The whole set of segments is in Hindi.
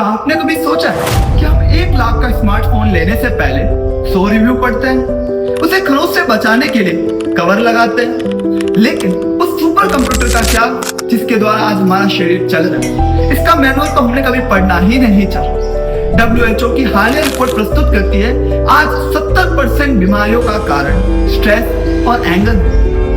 आपने कभी सोचा है कि हम 1 लाख का स्मार्टफोन लेने से पहले 100 रिव्यू पढ़ते हैं, उसे खरोच से बचाने के लिए कवर लगाते हैं, लेकिन उस सुपर कंप्यूटर का क्या जिसके द्वारा आज हमारा शरीर चल रहा है, इसका मैनुअल तो हमने कभी पढ़ना ही नहीं चाहा। WHO की हालिया रिपोर्ट प्रस्तुत करती है आज 70% बीमारियों का कारण स्ट्रेस और एंगर।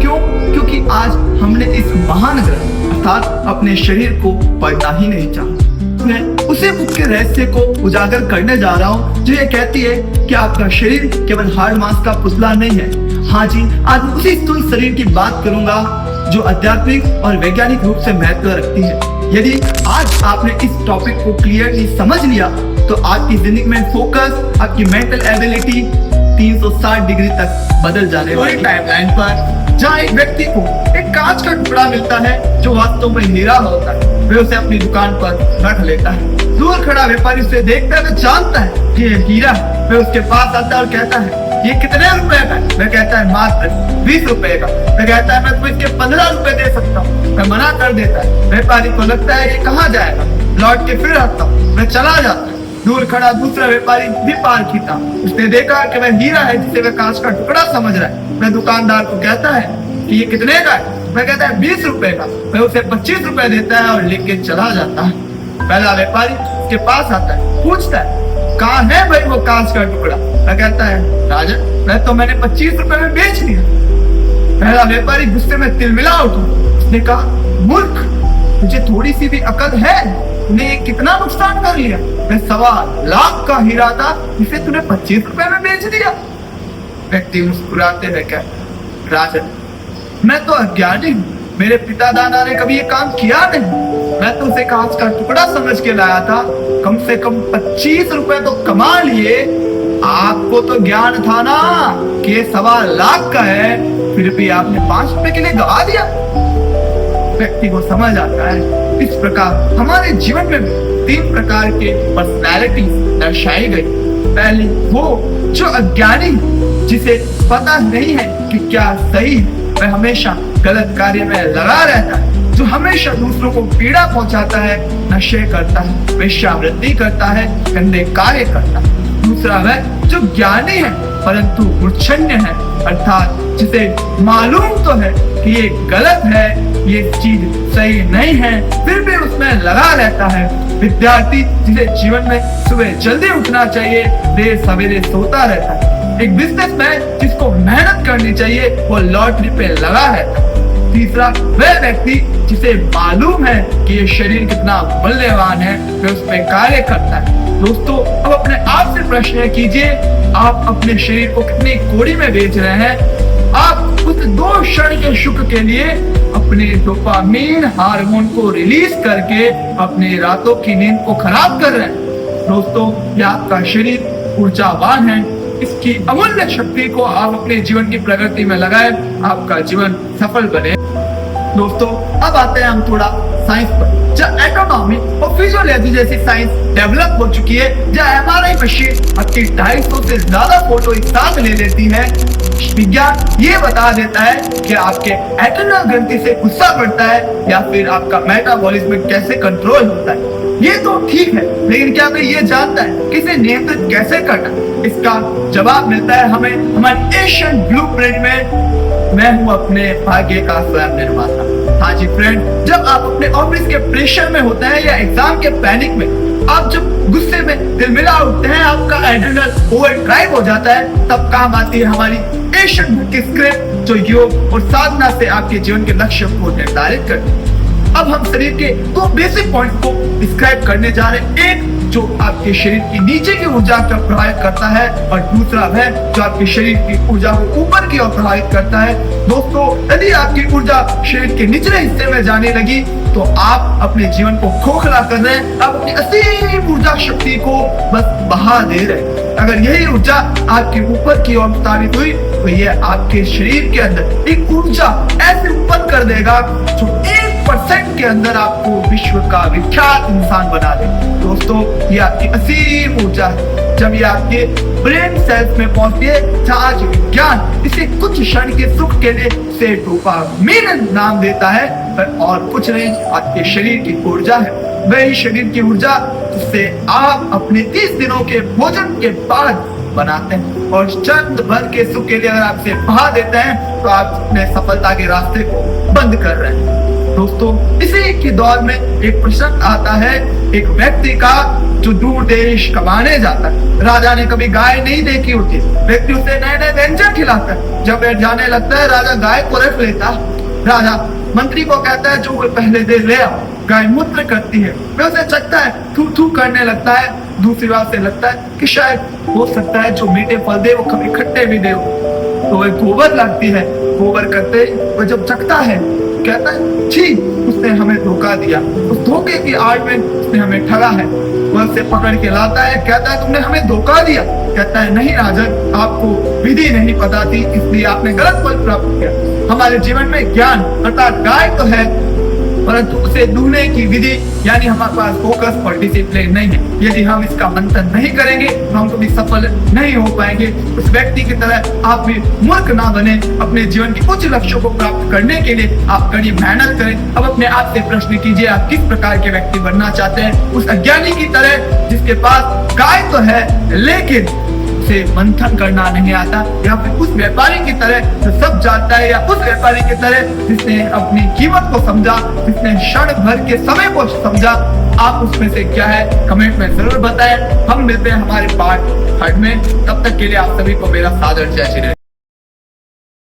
क्यों? क्योंकि आज हमने इस महान ग्रह अर्थात अपने शरीर को पढ़ना ही नहीं चाहा। मैं उसी बुक के रहस्य को उजागर करने जा रहा हूँ जो ये कहती है कि आपका शरीर केवल हाड़ मांस का पुतला नहीं है। हाँ जी, आज उसी स्थूल शरीर की बात करूंगा जो आध्यात्मिक और वैज्ञानिक रूप से महत्व रखती है। यदि आज आपने इस टॉपिक को क्लियरली समझ लिया तो आपकी जिंदगी में फोकस, आपकी मेंटल एबिलिटी 360 डिग्री तक बदल जाने वाली टाइमलाइन पर जहाँ एक व्यक्ति को एक कांच का टुकड़ा मिलता है जो वास्तव में हीरा होता है, वह उसे अपनी दुकान पर रख लेता है। दूर खड़ा व्यापारी उसे देखता है, वह जानता है कि यह हीरा है। वह उसके पास आता है और कहता है ये कितने रुपए का है? वह कहता है मात्र 20 रुपए का। वह कहता है मैं तुम्हें इसके 15 रुपए दे सकता हूँ। वह मना कर देता है। व्यापारी को लगता है ये कहाँ जाएगा, लौट के फिर आता हूँ। वह चला जाता है। दूर खड़ा दूसरा व्यापारी भी पार खींचा। उसने देखा कि वह हीरा है जिसे वह कांच का टुकड़ा समझ रहा है। वह दुकानदार को कहता है कि ये कितने का है? वह कहता है 20 रुपए का। वह उसे 25 रुपए देता है और लेके चला जाता है। पहला व्यापारी उसके पास आता है, पूछता है कहाँ है भाई वो कांच का टुकड़ा? वह कहता है राजन, वह तो मैंने 25 रुपए में बेच दिया। पहला व्यापारी गुस्से में तिलमिला उठा। उसने कहा मूर्ख, तुझे थोड़ी सी भी अकल है? तूने ये कितना नुकसान कर लिया। वह 1.25 लाख का हीरा था जिसे तूने 25 रुपए में बेच दिया। व्यक्ति मुस्कुराते हुए कहता राजन, मैं तो अज्ञानी हूँ, मेरे पिता दादा ने कभी ये काम किया नहीं। मैं तो उसे कांच का टुकड़ा समझ के लाया था। कम से कम 25 रुपए तो कमा लिए। आपको तो ज्ञान था ना कि ये 1.25 लाख का है, फिर भी आपने 5 रुपए के लिए गवा दिया। व्यक्ति को समझ आता है। इस प्रकार हमारे जीवन में भी 3 प्रकार के पर्सनैलिटी दर्शाई गई। पहली वो जो अज्ञानी, जिसे पता नहीं है कि क्या सही है, वह हमेशा गलत कार्य में लगा रहता है, जो हमेशा दूसरों को पीड़ा पहुंचाता है, नशे करता है, वेश्यावृत्ति करता है, गंदे कार्य करता है। दूसरा वह जो ज्ञानी है परंतु मूर्छन्य है, अर्थात जिसे मालूम तो है कि ये गलत है, ये चीज सही नहीं है, फिर भी उसमें लगा रहता है। विद्यार्थी जिसे जीवन में सुबह जल्दी उठना चाहिए, देर सवेरे सोता रहता है। एक बिजनेसमैन जिसको मेहनत करनी चाहिए, वो लॉटरी पे लगा रहता है। तीसरा वह व्यक्ति जिसे मालूम है कि ये शरीर कितना मूल्यवान है, वह उस पर कार्य करता है। दोस्तों, अब अपने आप से प्रश्न कीजिए, आप अपने शरीर को कितनी कोड़ी में बेच रहे हैं? आप उस 2 क्षण के सुख के लिए अपने डोपामीन हार्मोन को रिलीज करके अपने रातों की नींद को खराब कर रहे हैं। दोस्तों, यह आपका शरीर ऊर्जावान है। इसकी अमूल्य शक्ति को आप अपने जीवन की प्रगति में लगाएं, आपका जीवन सफल बने। दोस्तों, अब आते हैं हम थोड़ा साइंस पर। जब एटोनॉमी और फिजियोलॉजी जैसी साइंस डेवलप हो चुकी है, जब MRI मशीन आपकी 250 से ज्यादा फोटो एक साथ ले लेती है, विज्ञान ये बता देता है कि आपके एड्रेनल ग्रंथि से गुस्सा बढ़ता है या फिर आपका मेटाबॉलिज्म कैसे कंट्रोल होता है। ये तो ठीक है, लेकिन क्या कोई ये जानता है कि इसे नियंत्रित कैसे करना? इसका जवाब मिलता है हमें हमारे एशियन ब्लूप्रिंट में। मैं हूँ अपने भाग्य का स्वयं निर्माता। हाँ जी फ्रेंड, जब आप अपने ऑफिस के प्रेशर में होते हैं या एग्जाम के पैनिक में, आप जब गुस्से में तिलमिला उठते हैं, आपका एड्रेनल ओवरड्राइव हो जाता है, तब काम आती है हमारी एशियन बुक की स्क्रिप्ट जो योग और साधना से आपके जीवन के लक्ष्य को निर्धारित करती है। अब हम शरीर के 2 बेसिक पॉइंट को डिस्क्राइब करने जा रहे हैं। एक जो आपके शरीर की नीचे की ऊर्जा को प्रभावित करता है और दूसरा है जो आपके शरीर की ऊर्जा को ऊपर की ओर प्रभावित करता है। दोस्तों, यदि आपकी ऊर्जा शरीर के निचले हिस्से में जाने लगी तो आप अपने जीवन को खोखला कर रहे हैं, आप अपनी असीम ऊर्जा शक्ति को बस बहा दे रहे हैं। अगर यही ऊर्जा आपके ऊपर की ओर प्रसारित हुई तो यह आपके शरीर के अंदर एक ऊर्जा ऐसे उत्पन्न कर देगा जो 1% के अंदर आपको विश्व का विख्यात इंसान बना दे। दोस्तों, ये आपकी असीम ऊर्जा है। जब ये आपके ब्रेन सेल्स में पहुंचती है, जहाँ आज विज्ञान इसे कुछ क्षण के सुख के लिए से डोपामीन नाम देता है, पर और कुछ नहीं, आपके शरीर की ऊर्जा है। वही शरीर की ऊर्जा जिससे आप अपने 30 दिनों के भोजन के बाद बनाते हैं, और चंद भर के सुख के लिए अगर आपसे बहा देते हैं तो आप अपने सफलता के रास्ते को बंद कर रहे हैं। दोस्तों, इसी के दौर में एक प्रश्न आता है एक व्यक्ति का जो दूर देश कमाने जाता है। राजा ने कभी गाय नहीं देखी होती, व्यक्ति उसे नए नए व्यंजन खिलाता है। जब वह जाने लगता है, राजा गाय को रख लेता। राजा मंत्री को कहता है जो वो पहले दे ले आओ। गाय मूत्र करती है, वह उसे चखता है, थू थू करने लगता है। दूसरी बात से लगता है कि शायद हो सकता है जो मीठे फल दे वो कभी खट्टे भी दे। तो वह गोबर लगती है, गोबर करते वह जब चखता है कहता है छी, उसने हमें धोखा दिया, उस धोखे की आड़ में उसने हमें ठगा है। वह उसे पकड़ के लाता है, कहता है तुमने हमें धोखा दिया। कहता है नहीं राजन, आपको विधि नहीं पता थी, इसलिए आपने गलत फल प्राप्त किया। हमारे जीवन में ज्ञान अर्थात गाय तो है, परंतु उसे ढूंढने की विधि यानी हमारे पास फोकस और डिसिप्लिन नहीं है। यदि हम इसका मंथन नहीं करेंगे तो हम कभी सफल नहीं हो पाएंगे। उस व्यक्ति की तरह आप भी मूर्ख ना बने। अपने जीवन के उच्च लक्ष्यों को प्राप्त करने के लिए आप कड़ी मेहनत करें। अब अपने आप से प्रश्न कीजिए, आप किस प्रकार के व्यक्ति बनना चाहते हैं? उस अज्ञानी की तरह जिसके पास गाय तो है लेकिन से मंथन करना नहीं आता, या फिर उस व्यापारी की तरह जो सब जानता है, या उस व्यापारी की तरह जिसने अपनी कीमत को समझा, जिसने क्षण भर के समय को समझा। आप उसमें से क्या है कमेंट में जरूर बताएं। हम मिलते हैं हमारे पार्ट 3 में। तब तक के लिए आप सभी को मेरा सादर जय श्री राम।